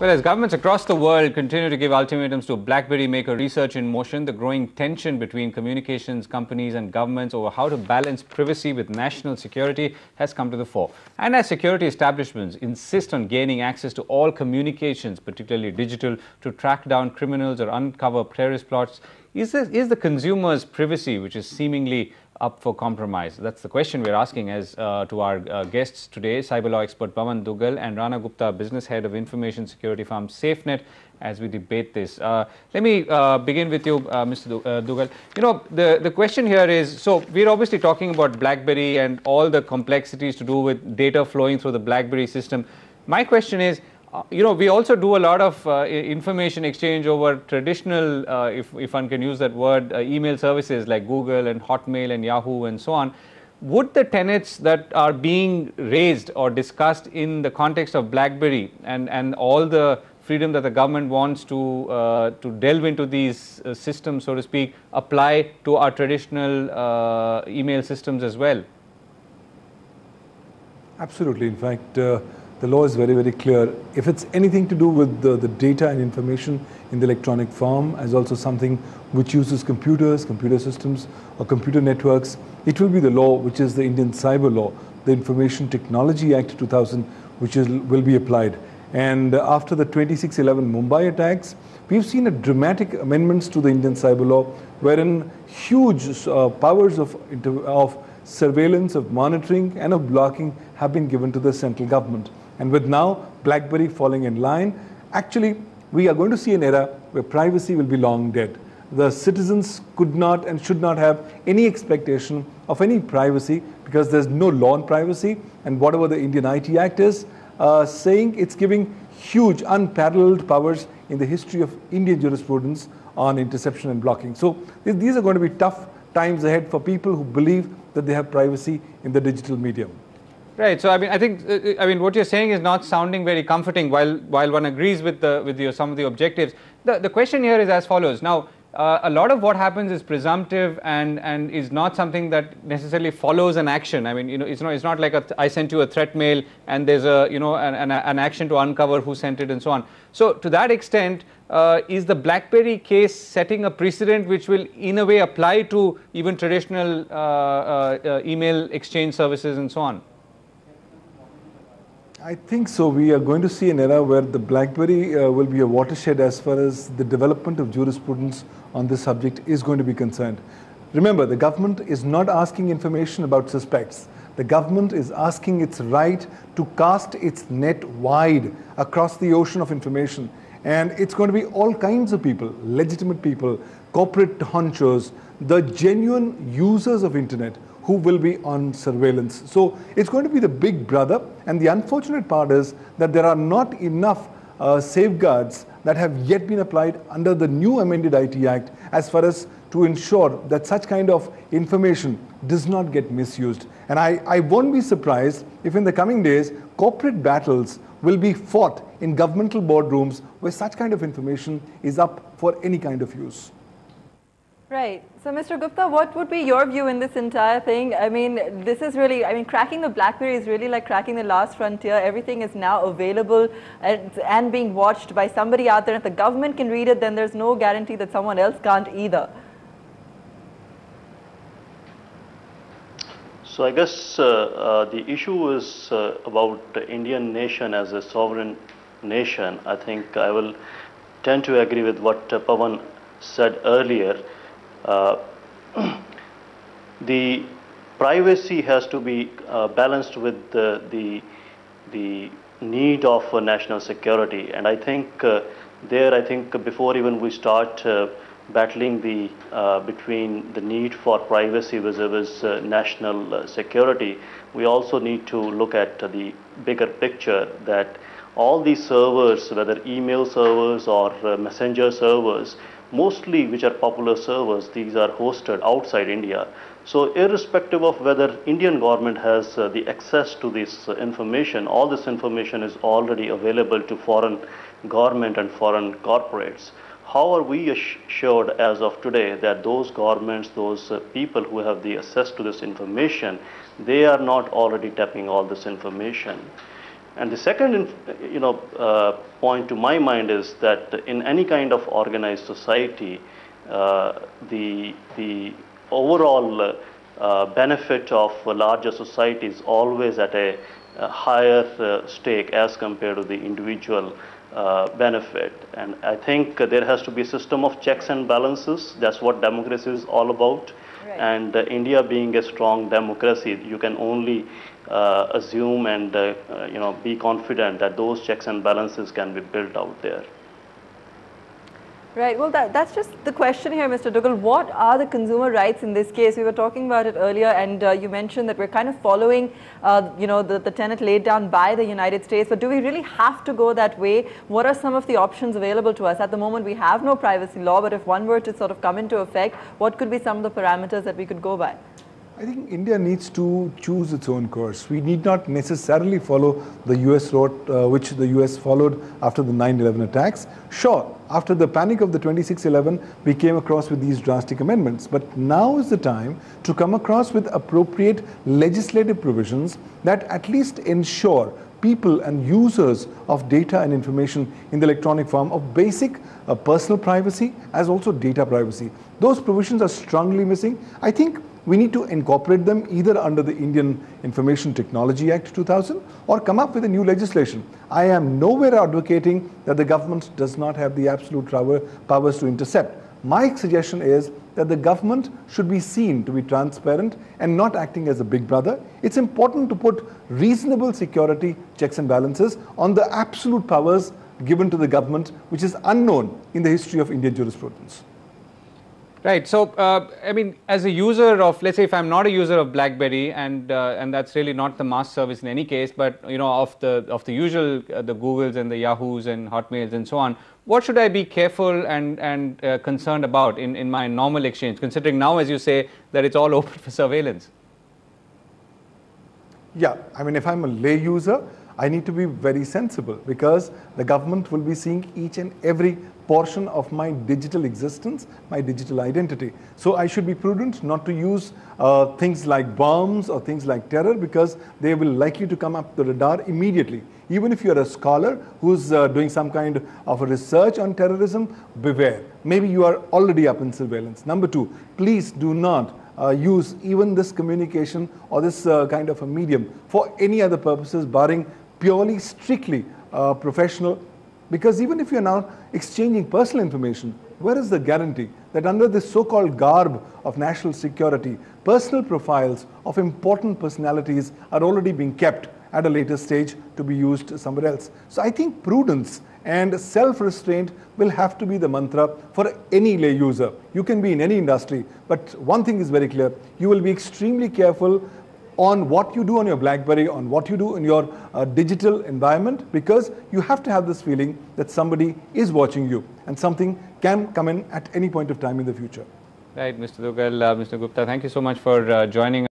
Well, as governments across the world continue to give ultimatums to BlackBerry Maker research in motion, the growing tension between communications companies and governments over how to balance privacy with national security has come to the fore. And as security establishments insist on gaining access to all communications, particularly digital, to track down criminals or uncover terrorist plots, is the consumer's privacy, which is seemingly up for compromise? That's the question we're asking as to our guests today, cyber law expert Pawan Dugal and Rana Gupta, business head of information security firm SafeNet, as we debate this. Let me begin with you, Mr. Dugal. You know, the question here is, so we're obviously talking about BlackBerry and all the complexities to do with data flowing through the BlackBerry system. My question is, you know, we also do a lot of information exchange over traditional, if one can use that word, email services like Google and Hotmail and Yahoo and so on. Would the tenets that are being raised or discussed in the context of BlackBerry and all the freedom that the government wants to delve into these systems, so to speak, apply to our traditional email systems as well? Absolutely. In fact, the law is very, very clear. If it's anything to do with the data and information in the electronic form, as also something which uses computers, computer systems, or computer networks, it will be the law, which is the Indian Cyber Law, the Information Technology Act 2000, which will be applied. And after the 26/11 Mumbai attacks, we've seen a dramatic amendments to the Indian Cyber Law, wherein huge powers of surveillance, of monitoring, and of blocking have been given to the central government. And with now BlackBerry falling in line, actually we are going to see an era where privacy will be long dead. The citizens could not and should not have any expectation of any privacy because there's no law on privacy, and whatever the Indian IT Act is saying, it's giving huge unparalleled powers in the history of Indian jurisprudence on interception and blocking. So these are going to be tough times ahead for people who believe that they have privacy in the digital medium. Right. So I think what you're saying is not sounding very comforting. While one agrees with some of the objectives, the question here is as follows. Now, a lot of what happens is presumptive and is not something that necessarily follows an action. I mean, you know, it's not like I sent you a threat mail and there's an action to uncover who sent it and so on. So to that extent, is the BlackBerry case setting a precedent which will in a way apply to even traditional email exchange services and so on? I think so. We are going to see an era where the BlackBerry will be a watershed as far as the development of jurisprudence on this subject is going to be concerned. Remember, the government is not asking information about suspects. The government is asking its right to cast its net wide across the ocean of information. And it's going to be all kinds of people, legitimate people, corporate honchos, the genuine users of internet who will be on surveillance. So it's going to be the big brother, and the unfortunate part is that there are not enough safeguards that have yet been applied under the new amended IT Act as far as to ensure that such kind of information does not get misused. And I won't be surprised if in the coming days corporate battles will be fought in governmental boardrooms where such kind of information is up for any kind of use. Right. So, Mr. Gupta, what would be your view in this entire thing? I mean, this is really, cracking the BlackBerry is really like cracking the last frontier. Everything is now available and being watched by somebody out there. If the government can read it, then there's no guarantee that someone else can't either. So I guess the issue is about the Indian nation as a sovereign nation. I think I will tend to agree with what Pawan said earlier. The privacy has to be balanced with the need of national security, and I think before even we start battling between the need for privacy vis-a-vis national security, we also need to look at the bigger picture that all these servers, whether email servers or messenger servers, mostly which are popular servers, these are hosted outside India. So irrespective of whether Indian government has the access to this information, all this information is already available to foreign government and foreign corporates. how are we assured as of today that those governments, those people who have the access to this information, they are not already tapping all this information? And the second, point to my mind is that in any kind of organized society, the overall benefit of a larger society is always at a higher stake as compared to the individual benefit. And I think there has to be a system of checks and balances. That's what democracy is all about. Right. And India being a strong democracy, you can only assume and be confident that those checks and balances can be built out there. Right. Well, that's just the question here, Mr. Duggal. What are the consumer rights in this case? We were talking about it earlier, and you mentioned that we're kind of following, the tenet laid down by the United States. But do we really have to go that way? What are some of the options available to us? At the moment, we have no privacy law, but if one were to sort of come into effect, what could be some of the parameters that we could go by? I think India needs to choose its own course. We need not necessarily follow the US route, which the US followed after the 9/11 attacks. Sure, after the panic of the 26/11, we came across with these drastic amendments. But now is the time to come across with appropriate legislative provisions that at least ensure people and users of data and information in the electronic form of basic personal privacy as also data privacy. Those provisions are strongly missing. I think we need to incorporate them either under the Indian Information Technology Act 2000 or come up with a new legislation. I am nowhere advocating that the government does not have the absolute powers to intercept. My suggestion is that the government should be seen to be transparent and not acting as a big brother. It's important to put reasonable security checks and balances on the absolute powers given to the government, which is unknown in the history of Indian jurisprudence. Right. So, I mean, as a user of, let's say, if I'm not a user of BlackBerry, and that's really not the mass service in any case, but of the usual, the Googles and the Yahoos and Hotmails and so on, what should I be careful and concerned about in my normal exchange, considering now, as you say, that it's all open for surveillance? Yeah, I mean, if I'm a lay user, I need to be very sensible because the government will be seeing each and every portion of my digital existence, my digital identity. So I should be prudent not to use things like bombs or things like terror because they will likely to come up the radar immediately. Even if you're a scholar who's doing some kind of a research on terrorism, beware. Maybe you are already up in surveillance. Number two, please do not use even this communication or this kind of a medium for any other purposes barring purely, strictly professional, because even if you're now exchanging personal information, where is the guarantee that under this so-called garb of national security, personal profiles of important personalities are already being kept at a later stage to be used somewhere else? So I think prudence and self-restraint will have to be the mantra for any lay user. You can be in any industry, but one thing is very clear, you will be extremely careful on what you do on your BlackBerry, on what you do in your digital environment, because you have to have this feeling that somebody is watching you and something can come in at any point of time in the future. Right, Mr. Duggal, Mr. Gupta, thank you so much for joining us.